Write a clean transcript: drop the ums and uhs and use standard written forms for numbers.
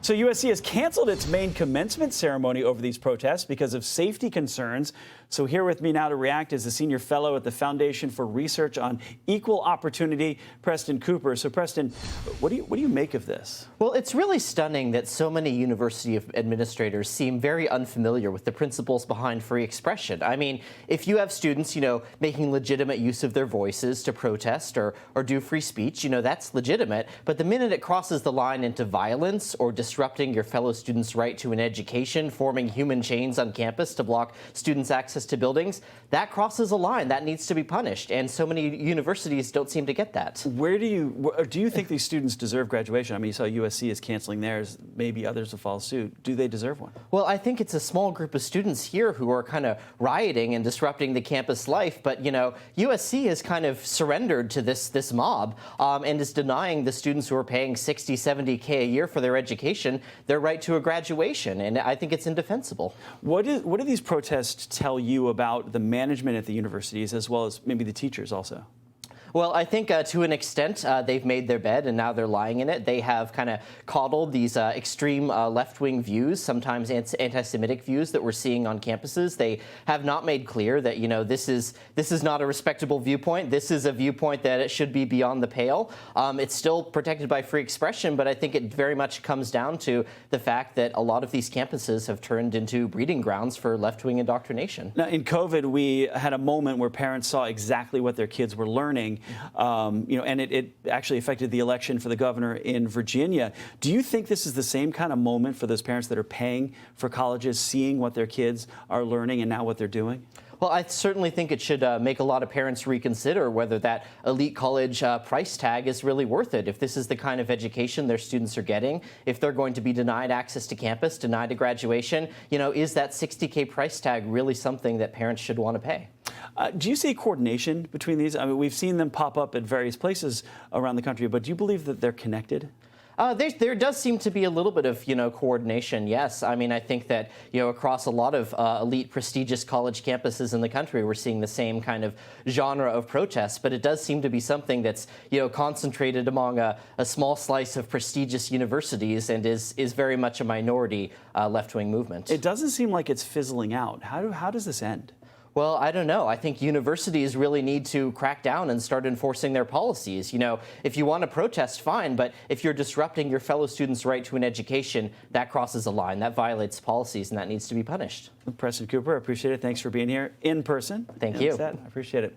So USC has canceled its main commencement ceremony over these protests because of safety concerns. So here with me now to react is the senior fellow at the Foundation for Research on Equal Opportunity, Preston Cooper. So Preston, what do you make of this? Well, it's really stunning that so many university administrators seem very unfamiliar with the principles behind free expression. I mean, if you have students, making legitimate use of their voices to protest or do free speech, that's legitimate. But the minute it crosses the line into violence or disrupting your fellow students' right to an education, forming human chains on campus to block students' access to buildings, that crosses a line that needs to be punished. And so many universities don't seem to get that. Where do you think these students deserve graduation? I mean, you saw USC is canceling theirs. Maybe others will follow suit. Do they deserve one? Well, I think it's a small group of students here who are kind of rioting and disrupting the campus life. But, USC has kind of surrendered to this mob and is denying the students who are paying $60, $70K a year for their education their right to a graduation. And I think it's indefensible. What do these protests tell you about the management at the universities as well as maybe the teachers also? Well, I think to an extent they've made their bed and now they're lying in it. They have kind of coddled these extreme left-wing views, sometimes anti-Semitic views that we're seeing on campuses. They have not made clear that, this is not a respectable viewpoint. This is a viewpoint that it should be beyond the pale. It's still protected by free expression, but I think it very much comes down to the fact that a lot of these campuses have turned into breeding grounds for left-wing indoctrination. Now, in COVID, we had a moment where parents saw exactly what their kids were learning. And it actually affected the election for the governor in Virginia. Do you think this is the same kind of moment for those parents that are paying for colleges, seeing what their kids are learning and now what they're doing? Well, I certainly think it should make a lot of parents reconsider whether that elite college price tag is really worth it. If this is the kind of education their students are getting, if they're going to be denied access to campus, denied a graduation, is that $60K price tag really something that parents should want to pay? Do you see coordination between these? I mean, we've seen them pop up at various places around the country, but do you believe that they're connected? There does seem to be a little bit of, coordination, yes. I mean, I think that, across a lot of elite, prestigious college campuses in the country, we're seeing the same kind of genre of protests. But it does seem to be something that's, concentrated among a small slice of prestigious universities and is very much a minority left-wing movement. It doesn't seem like it's fizzling out. How does this end? Well, I don't know. I think universities really need to crack down and start enforcing their policies. If you want to protest, fine, but if you're disrupting your fellow students' right to an education, that crosses a line. That violates policies, and that needs to be punished. Preston Cooper, I appreciate it. Thanks for being here in person. Thank you. I appreciate it.